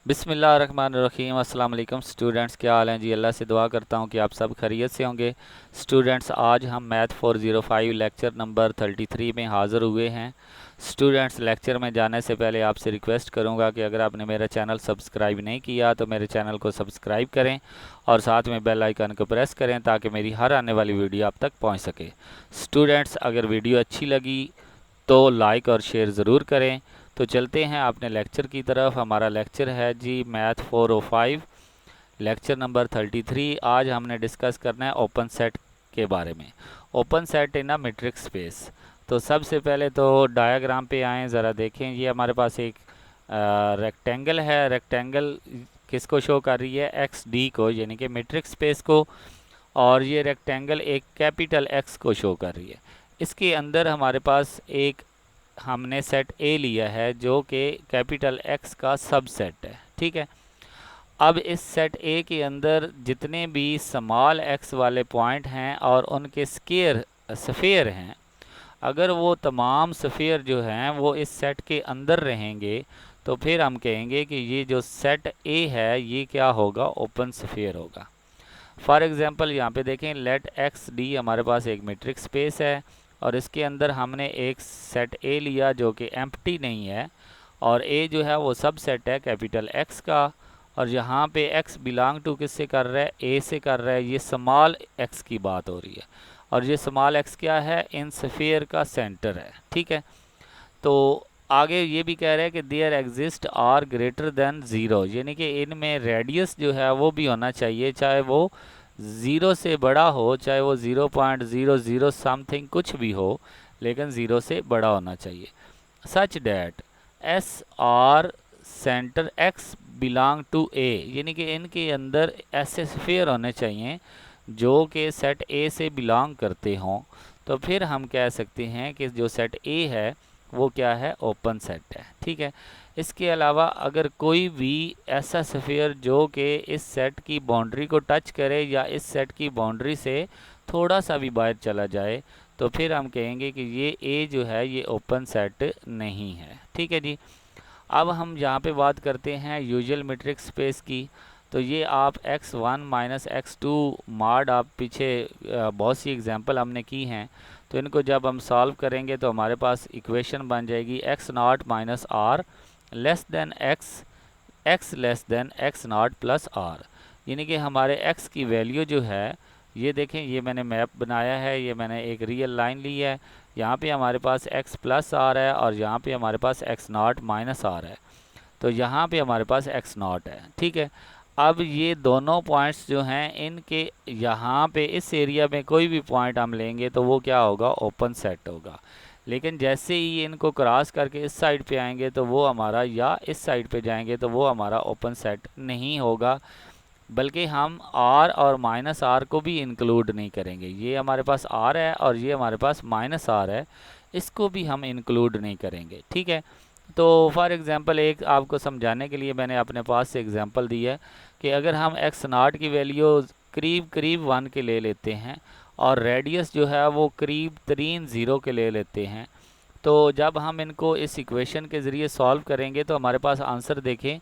बिस्मिल्लाहिर्रहमानिर्रहीम। अस्सलाम वालेकुम स्टूडेंट्स, क्या हाल हैं जी। अल्लाह से दुआ करता हूँ कि आप सब खैरियत से होंगे। स्टूडेंट्स, आज हम मैथ 405 लेक्चर नंबर 33 में हाज़िर हुए हैं। स्टूडेंट्स, लेक्चर में जाने से पहले आपसे रिक्वेस्ट करूँगा कि अगर आपने मेरा चैनल सब्सक्राइब नहीं किया तो मेरे चैनल को सब्सक्राइब करें और साथ में बेल आइकन को प्रेस करें ताकि मेरी हर आने वाली वीडियो आप तक पहुँच सके। स्टूडेंट्स, अगर वीडियो अच्छी लगी तो लाइक और शेयर ज़रूर करें। तो चलते हैं अपने लेक्चर की तरफ। हमारा लेक्चर है जी मैथ 405 लेक्चर नंबर 33। आज हमने डिस्कस करना है ओपन सेट के बारे में। Open set in a matrix space. तो सबसे पहले तो डायग्राम पे आएँ, ज़रा देखें। ये हमारे पास एक रेक्टेंगल है। रेक्टेंगल किसको शो कर रही है? एक्स डी को, यानी कि मैट्रिक्स स्पेस को। और ये रेक्टेंगल एक कैपिटल एक्स को शो कर रही है। इसके अंदर हमारे पास एक हमने सेट ए लिया है जो कि कैपिटल एक्स का सबसेट है, ठीक है। अब इस सेट ए के अंदर जितने भी स्मॉल एक्स वाले पॉइंट हैं और उनके स्फेयर हैं, अगर वो तमाम स्फेयर जो हैं वो इस सेट के अंदर रहेंगे तो फिर हम कहेंगे कि ये जो सेट ए है ये क्या होगा? ओपन स्फेयर होगा। फॉर एग्जांपल यहाँ पे देखें, लेट एक्स डी हमारे पास एक मैट्रिक्स स्पेस है और इसके अंदर हमने एक सेट ए लिया जो कि एम्प्टी नहीं है, और ए जो है वो सब सेट है कैपिटल एक्स का। और यहाँ पे एक्स बिलोंग टू किससे कर रहा है? ए से कर रहा है। ये स्मॉल एक्स की बात हो रही है और ये स्मॉल एक्स क्या है? इन स्फीयर का सेंटर है, ठीक है। तो आगे ये भी कह रहे हैं कि there exist r greater than zero, यानी कि इनमें रेडियस जो है वो भी होना चाहिए, चाहे वो ज़ीरो से बड़ा हो, चाहे वो 0.00 समथिंग कुछ भी हो, लेकिन ज़ीरो से बड़ा होना चाहिए। Such that S R centre X belong to A, यानी कि इनके अंदर ऐसे स्फीयर होने चाहिए जो कि सेट ए से बिलोंग करते हों। तो फिर हम कह सकते हैं कि जो सेट ए है वो क्या है? ओपन सेट है, ठीक है। इसके अलावा अगर कोई भी ऐसा स्फीयर जो कि इस सेट की बाउंड्री को टच करे या इस सेट की बाउंड्री से थोड़ा सा भी बाहर चला जाए तो फिर हम कहेंगे कि ये ए जो है ये ओपन सेट नहीं है, ठीक है जी। अब हम यहाँ पे बात करते हैं यूजुअल मैट्रिक्स स्पेस की। तो ये आप x1 माइनस x2 मॉड, आप पीछे बहुत सी एग्जांपल हमने की हैं, तो इनको जब हम सॉल्व करेंगे तो हमारे पास इक्वेशन बन जाएगी x naught minus r less than x less than x naught plus r. यानी कि हमारे x की वैल्यू जो है, ये देखें, ये मैंने मैप बनाया है, ये मैंने एक रियल लाइन ली है। यहाँ पे हमारे पास x प्लस आर है और यहाँ पे हमारे पास x नॉट माइनस आर है। तो यहाँ पे हमारे पास x नॉट है, ठीक है। अब ये दोनों पॉइंट्स जो हैं इनके यहाँ पे इस एरिया में कोई भी पॉइंट हम लेंगे तो वो क्या होगा? ओपन सेट होगा। लेकिन जैसे ही इनको क्रॉस करके इस साइड पे आएंगे तो वो हमारा, या इस साइड पे जाएंगे तो वो हमारा ओपन सेट नहीं होगा, बल्कि हम आर और माइनस आर को भी इंक्लूड नहीं करेंगे। ये हमारे पास आर है और ये हमारे पास माइनस आर है, इसको भी हम इंक्लूड नहीं करेंगे, ठीक है। तो फॉर एग्ज़ाम्पल एक आपको समझाने के लिए मैंने अपने पास से एग्ज़ाम्पल दी है कि अगर हम एक्स नॉट की वैल्यू करीब करीब 1 के ले लेते हैं और रेडियस जो है वो करीब 0 के ले लेते हैं, तो जब हम इनको इस इक्वेशन के ज़रिए सॉल्व करेंगे तो हमारे पास आंसर देखें,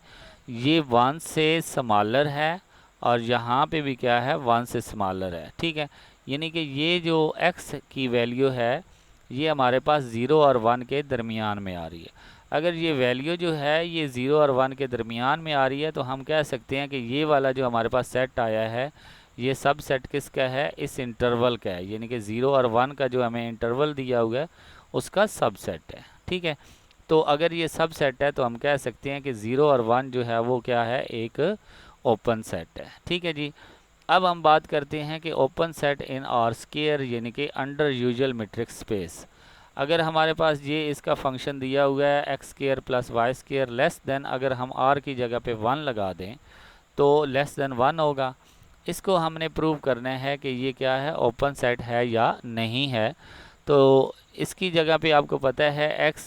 ये 1 से स्मॉलर है और यहाँ पे भी क्या है? 1 से स्मॉलर है, ठीक है। यानी कि ये जो x की वैल्यू है ये हमारे पास 0 और 1 के दरमियान में आ रही है। अगर ये वैल्यू जो है ये 0 और 1 के दरमियान में आ रही है तो हम कह सकते हैं कि ये वाला जो हमारे पास सेट आया है ये सब सेट किसका है? इस इंटरवल का है, यानी कि 0 और 1 का जो हमें इंटरवल दिया हुआ है उसका सबसेट है, ठीक है। तो अगर ये सब सेट है तो हम कह सकते हैं कि 0 और 1 जो है वो क्या है? एक ओपन सेट है, ठीक है जी। अब हम बात करते हैं कि open set in are square, यानी कि अंडर यूजुअल मैट्रिक्स स्पेस। अगर हमारे पास ये इसका फंक्शन दिया हुआ है x square plus y square less than, अगर हम आर की जगह पे 1 लगा दें तो लेस देन 1 होगा। इसको हमने प्रूव करना है कि ये क्या है? ओपन सेट है या नहीं है। तो इसकी जगह पे आपको पता है x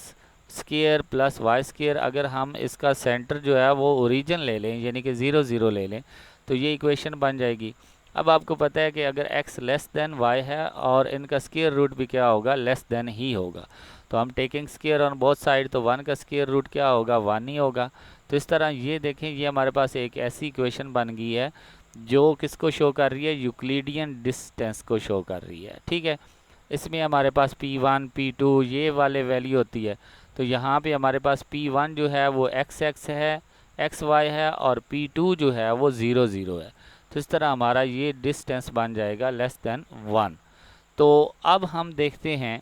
square plus y square, अगर हम इसका सेंटर जो है वो ओरिजिन ले लें, यानी कि 0 0 ले लें, तो ये इक्वेशन बन जाएगी। अब आपको पता है कि अगर x लेस देन y है और इनका स्क्वायर रूट भी क्या होगा? लेस देन ही होगा। तो हम taking square on both side, तो 1 का स्क्वायर रूट क्या होगा? 1 ही होगा। तो इस तरह ये देखें, ये हमारे पास एक ऐसी इक्वेशन बन गई है जो किसको शो कर रही है, यूक्लिडियन डिस्टेंस को शो कर रही है। ठीक है, इसमें हमारे पास P1 P2 ये वाले वैल्यू होती है। तो यहाँ पे हमारे पास P1 जो है वो x है, xy है, और P2 जो है वो 0 0 है। तो इस तरह हमारा ये डिस्टेंस बन जाएगा लेस देन 1। तो अब हम देखते हैं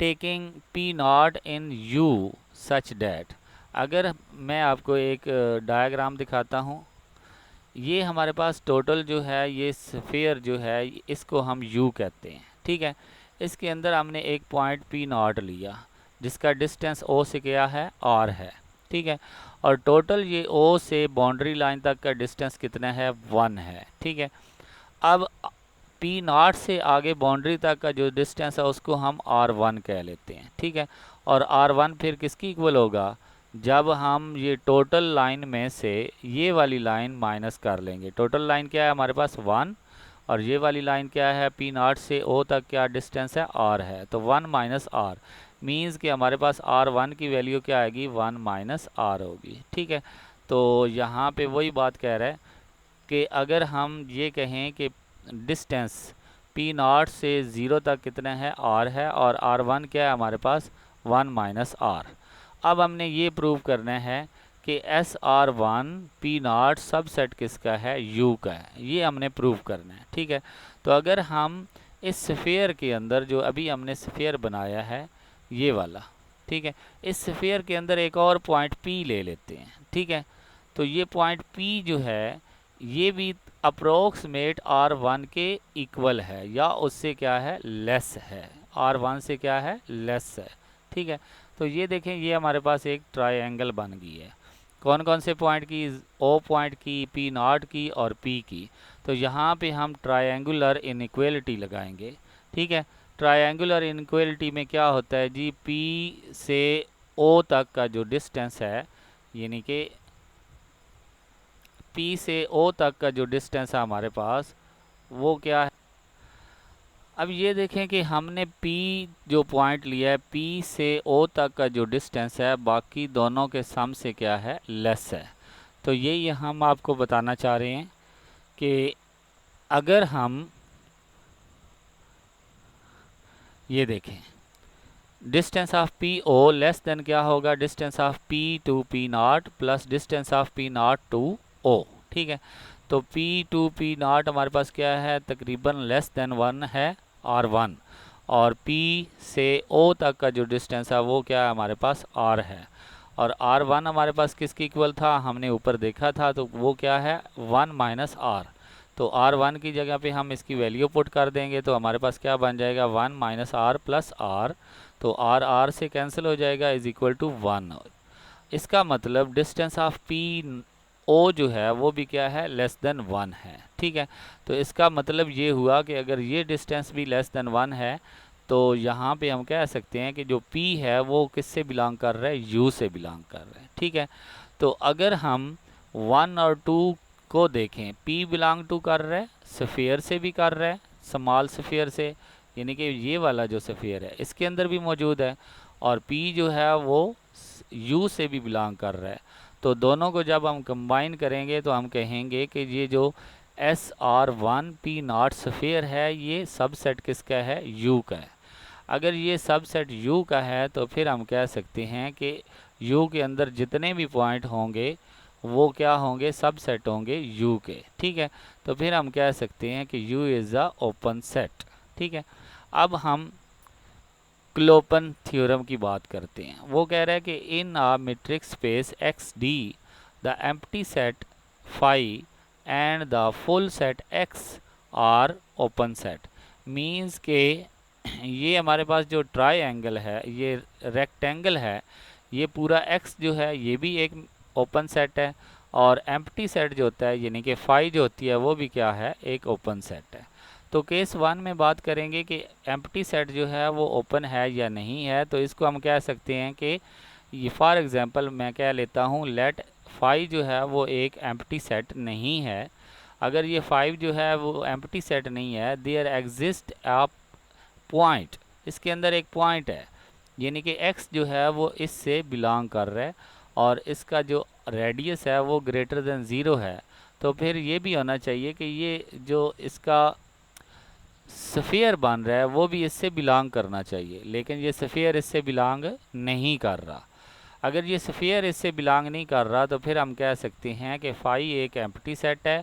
taking P0 in U such that. अगर मैं आपको एक डायग्राम दिखाता हूँ, ये हमारे पास टोटल जो है, ये स्फीयर जो है, इसको हम U कहते हैं। ठीक है, इसके अंदर हमने एक पॉइंट P0 लिया जिसका डिस्टेंस O से क्या है, R है। ठीक है, और टोटल ये O से बाउंड्री लाइन तक का डिस्टेंस कितना है, 1 है। ठीक है, अब P0 से आगे बाउंड्री तक का जो डिस्टेंस है उसको हम R1 कह लेते हैं। ठीक है, और R1 फिर किसकी इक्वल होगा, जब हम ये टोटल लाइन में से ये वाली लाइन माइनस कर लेंगे। टोटल लाइन क्या है हमारे पास, 1, और ये वाली लाइन क्या है, P0 से O तक क्या डिस्टेंस है, R है। तो 1 माइनस R मीन्स कि हमारे पास R1 की वैल्यू क्या आएगी, 1 माइनस R होगी। ठीक है, तो यहाँ पे वही बात कह रहा है कि अगर हम ये कहें कि डिस्टेंस P0 से 0 तक कितना है, R है, और R1 क्या है हमारे पास, 1 माइनस R। अब हमने ये प्रूव करना है कि SR1 P0 सबसेट किसका है, U का है। ये हमने प्रूव करना है। ठीक है, तो अगर हम इस स्फीयर के अंदर जो अभी हमने स्फीयर बनाया है ये वाला, ठीक है, इस स्फीयर के अंदर एक और पॉइंट P ले लेते हैं। ठीक है, तो ये पॉइंट P जो है ये भी अप्रोक्सीमेट R1 के इक्वल है या उससे क्या है, लेस है। R1 से क्या है, लेस है। ठीक है, तो ये देखें, ये हमारे पास एक ट्रायंगल बन गई है। कौन कौन से पॉइंट की, O पॉइंट की, P0 की और P की। तो यहाँ पे हम ट्रायंगुलर इनइक्वालिटी लगाएंगे। ठीक है, ट्रायंगुलर इनइक्वालिटी में क्या होता है जी, P से O तक का जो डिस्टेंस है, यानी कि P से O तक का जो डिस्टेंस है हमारे पास वो क्या है। अब ये देखें कि हमने P जो पॉइंट लिया है, P से O तक का जो डिस्टेंस है बाकी दोनों के सम से क्या है, लेस है। तो यही हम आपको बताना चाह रहे हैं कि अगर हम ये देखें distance of PO less than क्या होगा, distance of P to P0 plus distance of P0 to O। ठीक है, तो P टू P0 हमारे पास क्या है, तकरीबन लेस देन 1 है, R1, और P से O तक का जो डिस्टेंस है वो क्या है हमारे पास, R है, और R1 हमारे पास किसके इक्वल था, हमने ऊपर देखा था, तो वो क्या है, 1 माइनस R। तो R1 की जगह पे हम इसकी वैल्यू पुट कर देंगे तो हमारे पास क्या बन जाएगा, 1 माइनस R प्लस R। तो R से कैंसिल हो जाएगा, इज इक्वल टू 1। इसका मतलब डिस्टेंस ऑफ PO जो है वो भी क्या है, लेस देन 1 है। ठीक है, तो इसका मतलब ये हुआ कि अगर ये डिस्टेंस भी लेस देन 1 है तो यहाँ पे हम कह सकते हैं कि जो P है वो किससे बिलोंग कर रहा है, U से बिलोंग कर रहा है। ठीक है, तो अगर हम 1 और 2 को देखें, P बिलोंग टू कर रहा है, स्फीयर से भी कर रहा है, स्मॉल स्फीयर से, यानी कि ये वाला जो स्फीयर है इसके अंदर भी मौजूद है, और P जो है वो U से भी बिलोंग कर रहा है। तो दोनों को जब हम कंबाइन करेंगे तो हम कहेंगे कि ये जो SR1 P0 स्फीयर है ये सबसेट किसका है, U का है। अगर ये सबसेट U का है तो फिर हम कह सकते हैं कि U के अंदर जितने भी पॉइंट होंगे वो क्या होंगे, सबसेट होंगे U के। ठीक है, तो फिर हम कह सकते हैं कि U is a open set. ठीक है, अब हम क्लोपन थ्योरम की बात करते हैं। वो कह रहा है कि in a metric space XD the empty set phi and the full set X are open set. Means के ये हमारे पास जो ट्रायंगल है, ये रेक्टेंगल है, ये पूरा X जो है ये भी एक ओपन सेट है, और एम्प्टी सेट जो होता है यानी कि फाई जो होती है वो भी क्या है, एक ओपन सेट है। तो केस 1 में बात करेंगे कि एम्प्टी सेट जो है वो ओपन है या नहीं है। तो इसको हम कह सकते हैं कि ये फॉर एग्जांपल मैं कह लेता हूँ लेट 5 जो है वो एक एम्प्टी सेट नहीं है। अगर ये 5 जो है वो एम्प्टी सेट नहीं है, देयर एग्जिस्ट अ पॉइंट, इसके अंदर एक पॉइंट है, यानी कि x जो है वो इससे बिलोंग कर रहा है, और इसका जो रेडियस है वो ग्रेटर देन ज़ीरो है, तो फिर ये भी होना चाहिए कि ये जो इसका स्फीयर बन रहा है वो भी इससे बिलोंग करना चाहिए, लेकिन ये स्फीयर इससे बिलोंग नहीं कर रहा। अगर ये स्फीयर इससे बिलोंग नहीं कर रहा तो फिर हम कह सकते हैं कि फाई एक एम्प्टी सेट है,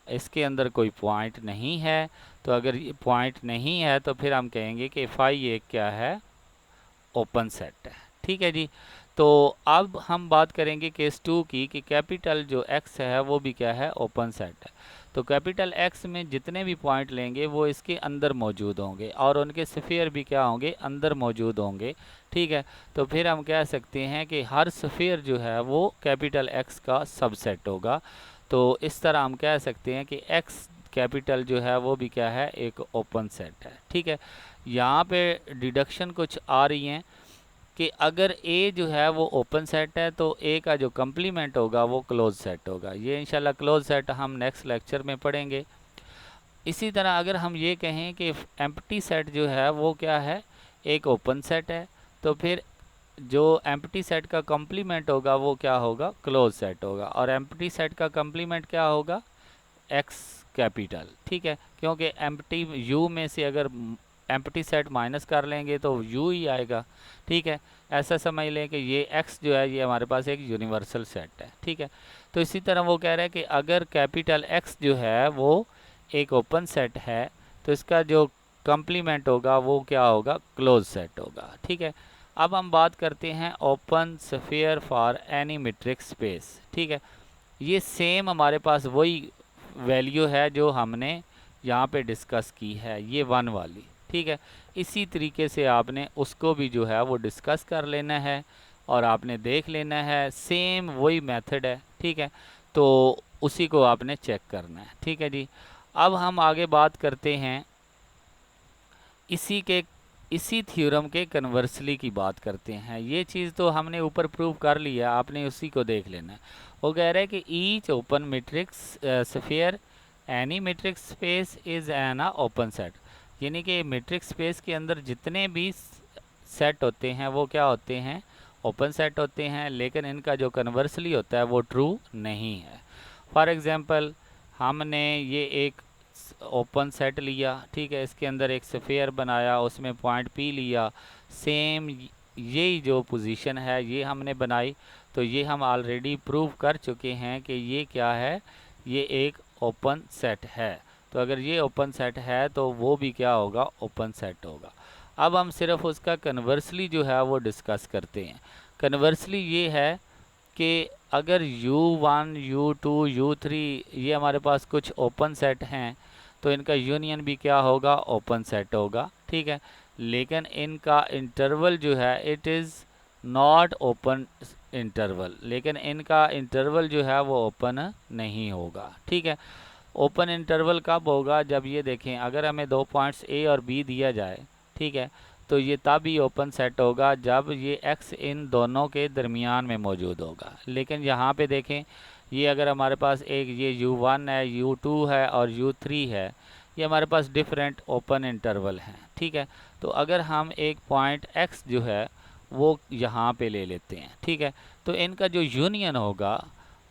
इसके अंदर कोई पॉइंट नहीं है। तो अगर ये पॉइंट नहीं है तो फिर हम कहेंगे कि फाई एक क्या है, ओपन सेट है। ठीक है जी। तो अब हम बात करेंगे केस 2 की कि कैपिटल जो x है वो भी क्या है, ओपन सेट है। तो कैपिटल x में जितने भी पॉइंट लेंगे वो इसके अंदर मौजूद होंगे और उनके स्फीयर भी क्या होंगे, अंदर मौजूद होंगे। ठीक है। तो फिर हम कह सकते हैं कि हर स्फीयर जो है वो कैपिटल x का सबसेट होगा। तो इस तरह हम कह सकते हैं कि x कैपिटल जो है वो भी क्या है, एक ओपन सेट है। ठीक है। यहाँ पे डिडक्शन कुछ आ रही हैं कि अगर A जो है वो ओपन सेट है तो A का जो कम्प्लीमेंट होगा वो क्लोज सेट होगा। ये इंशाल्लाह क्लोज सेट हम नेक्स्ट लेक्चर में पढ़ेंगे। इसी तरह अगर हम ये कहें कि एम्प्टी सेट जो है वो क्या है, एक ओपन सेट है, तो फिर जो एम्प्टी सेट का कम्प्लीमेंट होगा वो क्या होगा, क्लोज सेट होगा। और एम्प्टी सेट का कम्प्लीमेंट क्या होगा, एक्स कैपिटल। ठीक है। क्योंकि एम्प्टी यू में से अगर एम्प्टी सेट माइनस कर लेंगे तो यू ही आएगा। ठीक है। ऐसा समझ लें कि ये एक्स जो है ये हमारे पास एक यूनिवर्सल सेट है। ठीक है। तो इसी तरह वो कह रहा है कि अगर कैपिटल एक्स जो है वो एक ओपन सेट है तो इसका जो कम्प्लीमेंट होगा वो क्या होगा, क्लोज सेट होगा। ठीक है। अब हम बात करते हैं open sphere for any metric space. ठीक है। ये सेम हमारे पास वही वैल्यू है जो हमने यहाँ पे डिस्कस की है, ये 1 वाली। ठीक है। इसी तरीके से आपने उसको भी जो है वो डिस्कस कर लेना है और आपने देख लेना है, सेम वही मेथड है। ठीक है। तो उसी को आपने चेक करना है। ठीक है जी। अब हम आगे बात करते हैं इसी थ्योरम के कन्वर्सली की बात करते हैं। ये चीज़ तो हमने ऊपर प्रूव कर लिया, आपने उसी को देख लेना है। वो कह रहा है कि each open matrix sphere any matric space is an open set, यानी कि मैट्रिक स्पेस के अंदर जितने भी सेट होते हैं वो क्या होते हैं, ओपन सेट होते हैं, लेकिन इनका जो कन्वर्सली होता है वो ट्रू नहीं है। फॉर एग्जांपल हमने ये एक ओपन सेट लिया, ठीक है, इसके अंदर एक स्फीयर बनाया, उसमें पॉइंट पी लिया, सेम यही जो पोजीशन है ये हमने बनाई। तो ये हम ऑलरेडी प्रूव कर चुके हैं कि ये क्या है, ये एक ओपन सेट है। तो अगर ये ओपन सेट है तो वो भी क्या होगा, ओपन सेट होगा। अब हम सिर्फ उसका कन्वर्सली जो है वो डिस्कस करते हैं। कन्वर्सली ये है कि अगर U1, U2, U3 ये हमारे पास कुछ ओपन सेट हैं तो इनका यूनियन भी क्या होगा, ओपन सेट होगा। ठीक है। लेकिन इनका इंटरवल जो है it is not open interval, लेकिन इनका इंटरवल जो है वो ओपन नहीं होगा। ठीक है। ओपन इंटरवल कब होगा, जब ये देखें अगर हमें दो पॉइंट्स A और B दिया जाए, ठीक है, तो ये तब ही ओपन सेट होगा जब ये x इन दोनों के दरमियान में मौजूद होगा। लेकिन यहाँ पे देखें, ये अगर हमारे पास एक ये U1 है, U2 है और U3 है, ये हमारे पास डिफरेंट ओपन इंटरवल हैं। ठीक है। तो अगर हम एक पॉइंट x जो है वो यहाँ पे ले लेते हैं, ठीक है, तो इनका जो यूनियन होगा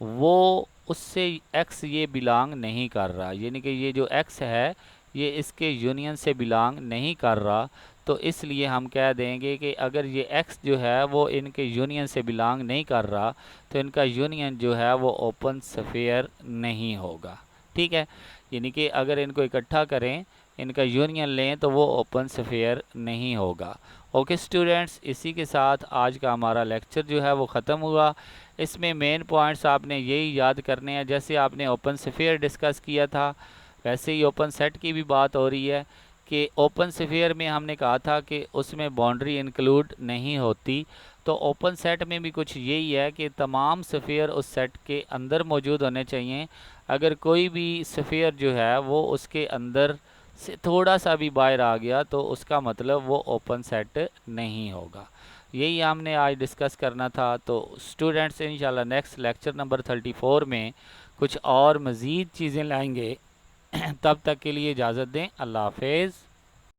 वो उससे x ये बिलोंग नहीं कर रहा, यानी कि ये जो x है ये इसके यूनियन से बिलोंग नहीं कर रहा। तो इसलिए हम कह देंगे कि अगर ये x जो है वो इनके यूनियन से बिलोंग नहीं कर रहा तो इनका यूनियन जो है वो ओपन स्फीयर नहीं होगा। ठीक है। यानी कि अगर इनको इकट्ठा करें, इनका यूनियन लें तो वो ओपन स्फीयर नहीं होगा। ओके स्टूडेंट्स, इसी के साथ आज का हमारा लेक्चर जो है वो ख़त्म हुआ। इसमें मेन पॉइंट्स आपने यही याद करने हैं, जैसे आपने ओपन स्फीयर डिस्कस किया था वैसे ही ओपन सेट की भी बात हो रही है कि ओपन स्फीयर में हमने कहा था कि उसमें बाउंड्री इंक्लूड नहीं होती। तो ओपन सेट में भी कुछ यही है कि तमाम स्फीयर उस सेट के अंदर मौजूद होने चाहिए। अगर कोई भी स्फीयर जो है वो उसके अंदर से थोड़ा सा भी बाहर आ गया तो उसका मतलब वो ओपन सेट नहीं होगा। यही हमने आज डिस्कस करना था। तो स्टूडेंट्स इंशाल्लाह नेक्स्ट लेक्चर नंबर 34 में कुछ और मज़ीद चीज़ें लाएंगे। तब तक के लिए इजाज़त दें। अल्लाह हाफिज़।